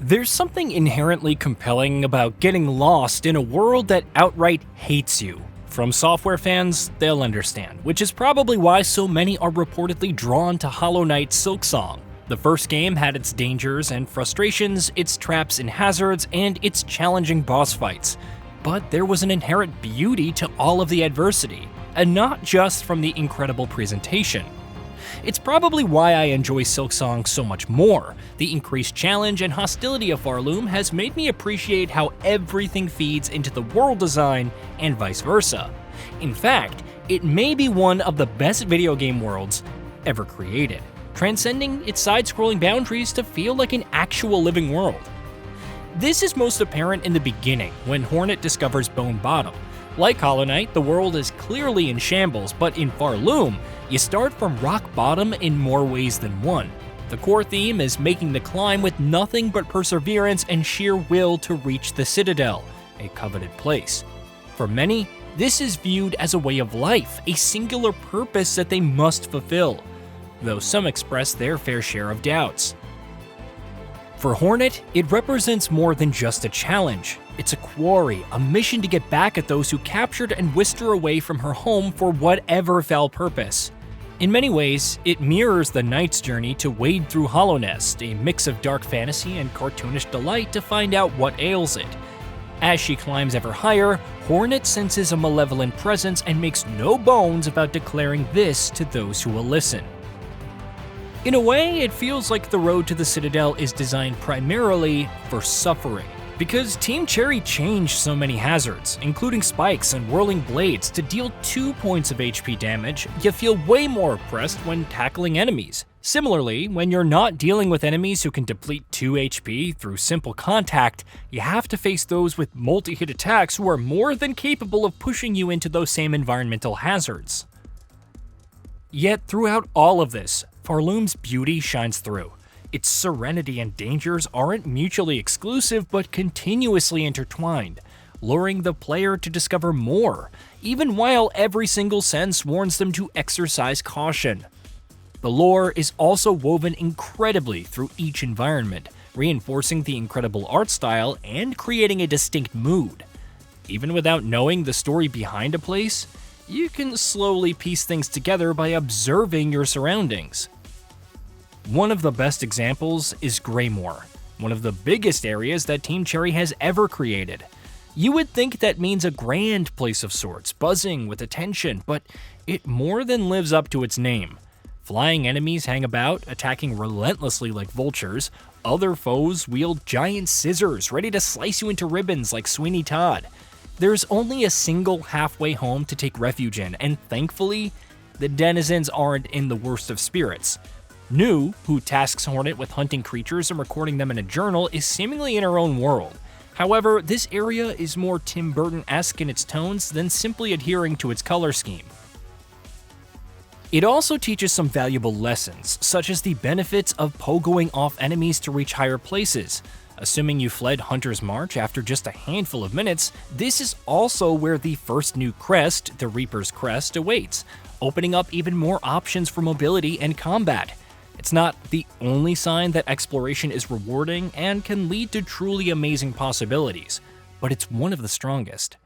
There's something inherently compelling about getting lost in a world that outright hates you. FromSoftware fans, they'll understand, which is probably why so many are reportedly drawn to Hollow Knight's Silksong. The first game had its dangers and frustrations, its traps and hazards, and its challenging boss fights. But there was an inherent beauty to all of the adversity, and not just from the incredible presentation. It's probably why I enjoy Silksong so much more. The increased challenge and hostility of Pharloom has made me appreciate how everything feeds into the world design and vice versa. In fact, it may be one of the best video game worlds ever created, transcending its side-scrolling boundaries to feel like an actual living world. This is most apparent in the beginning, when Hornet discovers Bone Bottom. Like Hollow Knight, the world is clearly in shambles, but in Pharloom, you start from rock bottom in more ways than one. The core theme is making the climb with nothing but perseverance and sheer will to reach the Citadel, a coveted place. For many, this is viewed as a way of life, a singular purpose that they must fulfill, though some express their fair share of doubts. For Hornet, it represents more than just a challenge. It's a quarry, a mission to get back at those who captured and whisked her away from her home for whatever foul purpose. In many ways, it mirrors the Knight's journey to wade through Hollownest, a mix of dark fantasy and cartoonish delight to find out what ails it. As she climbs ever higher, Hornet senses a malevolent presence and makes no bones about declaring this to those who will listen. In a way, it feels like the road to the Citadel is designed primarily for suffering. Because Team Cherry changed so many hazards, including spikes and whirling blades, to deal 2 points of HP damage, you feel way more oppressed when tackling enemies. Similarly, when you're not dealing with enemies who can deplete 2 HP through simple contact, you have to face those with multi-hit attacks who are more than capable of pushing you into those same environmental hazards. Yet throughout all of this, Pharloom's beauty shines through. Its serenity and dangers aren't mutually exclusive but continuously intertwined, luring the player to discover more, even while every single sense warns them to exercise caution. The lore is also woven incredibly through each environment, reinforcing the incredible art style and creating a distinct mood. Even without knowing the story behind a place, you can slowly piece things together by observing your surroundings. One of the best examples is Greymoor, one of the biggest areas that Team Cherry has ever created. You would think that means a grand place of sorts, buzzing with attention, but it more than lives up to its name. Flying enemies hang about, attacking relentlessly like vultures. Other foes wield giant scissors, ready to slice you into ribbons like Sweeney Todd. There's only a single halfway home to take refuge in, and thankfully, the denizens aren't in the worst of spirits. New, who tasks Hornet with hunting creatures and recording them in a journal, is seemingly in her own world. However, this area is more Tim Burton-esque in its tones than simply adhering to its color scheme. It also teaches some valuable lessons, such as the benefits of pogoing off enemies to reach higher places. Assuming you fled Hunter's March after just a handful of minutes, this is also where the first new crest, the Reaper's Crest, awaits, opening up even more options for mobility and combat. It's not the only sign that exploration is rewarding and can lead to truly amazing possibilities, but it's one of the strongest.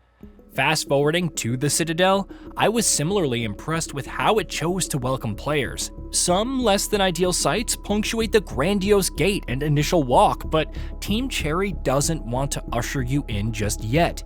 Fast forwarding to the Citadel, I was similarly impressed with how it chose to welcome players. Some less than ideal sites punctuate the grandiose gate and initial walk, but Team Cherry doesn't want to usher you in just yet.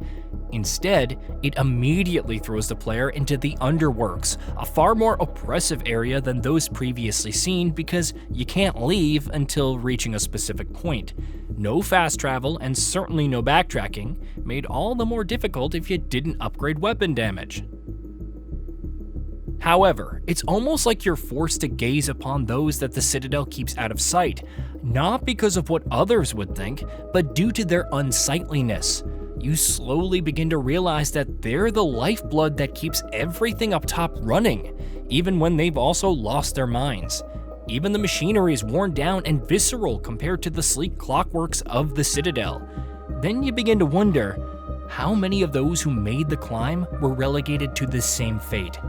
Instead, it immediately throws the player into the Underworks, a far more oppressive area than those previously seen because you can't leave until reaching a specific point. No fast travel and certainly no backtracking, made all the more difficult if you didn't upgrade weapon damage. However, it's almost like you're forced to gaze upon those that the Citadel keeps out of sight, not because of what others would think, but due to their unsightliness. You slowly begin to realize that they're the lifeblood that keeps everything up top running, even when they've also lost their minds. Even the machinery is worn down and visceral compared to the sleek clockworks of the Citadel. Then you begin to wonder, how many of those who made the climb were relegated to the same fate?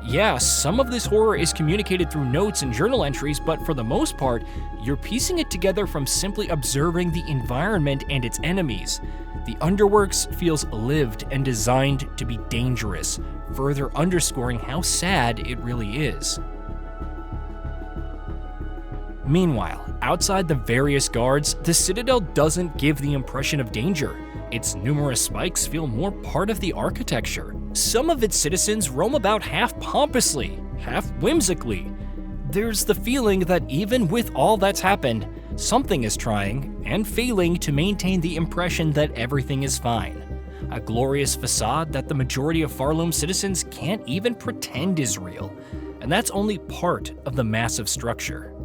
Yeah, some of this horror is communicated through notes and journal entries, but for the most part, you're piecing it together from simply observing the environment and its enemies. The Underworks feels lived and designed to be dangerous, further underscoring how sad it really is. Meanwhile, outside the various guards, the Citadel doesn't give the impression of danger. Its numerous spikes feel more part of the architecture. Some of its citizens roam about half pompously, half whimsically. There's the feeling that even with all that's happened, something is trying and failing to maintain the impression that everything is fine. A glorious facade that the majority of Pharloom citizens can't even pretend is real, and that's only part of the massive structure.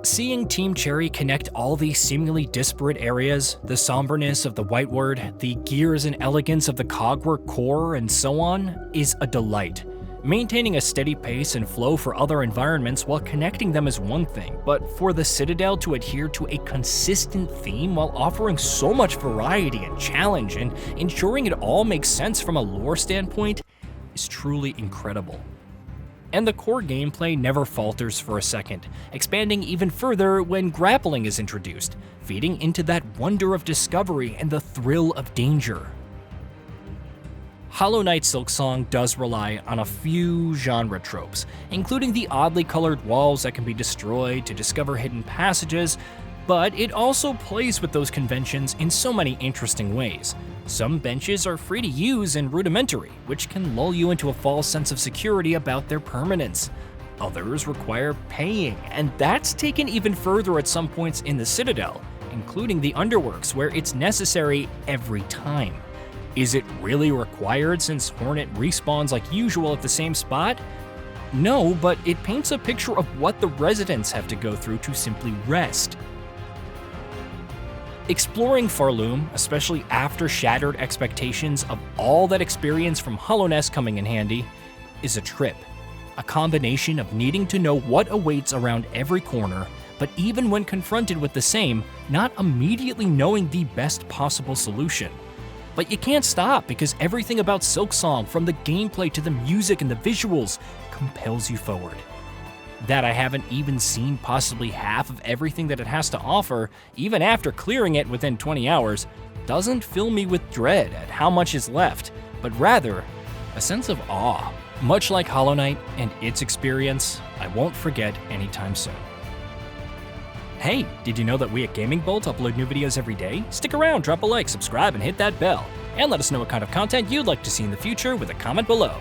Seeing Team Cherry connect all these seemingly disparate areas, the somberness of the White Word, the gears and elegance of the Cogwork core, and so on, is a delight. Maintaining a steady pace and flow for other environments while connecting them is one thing, but for the Citadel to adhere to a consistent theme while offering so much variety and challenge and ensuring it all makes sense from a lore standpoint is truly incredible. And the core gameplay never falters for a second, expanding even further when grappling is introduced, feeding into that wonder of discovery and the thrill of danger. Hollow Knight Silksong does rely on a few genre tropes, including the oddly colored walls that can be destroyed to discover hidden passages, but it also plays with those conventions in so many interesting ways. Some benches are free to use and rudimentary, which can lull you into a false sense of security about their permanence. Others require paying, and that's taken even further at some points in the Citadel, including the Underworks, where it's necessary every time. Is it really required since Hornet respawns like usual at the same spot? No, but it paints a picture of what the residents have to go through to simply rest. Exploring Pharloom, especially after shattered expectations of all that experience from Hallownest coming in handy, is a trip. A combination of needing to know what awaits around every corner, but even when confronted with the same, not immediately knowing the best possible solution. But you can't stop because everything about Silksong, from the gameplay to the music and the visuals, compels you forward. That I haven't even seen possibly half of everything that it has to offer, even after clearing it within 20 hours, doesn't fill me with dread at how much is left, but rather a sense of awe. Much like Hollow Knight and its experience, I won't forget anytime soon. Hey, did you know that we at GamingBolt upload new videos every day? Stick around, drop a like, subscribe, and hit that bell. And let us know what kind of content you'd like to see in the future with a comment below.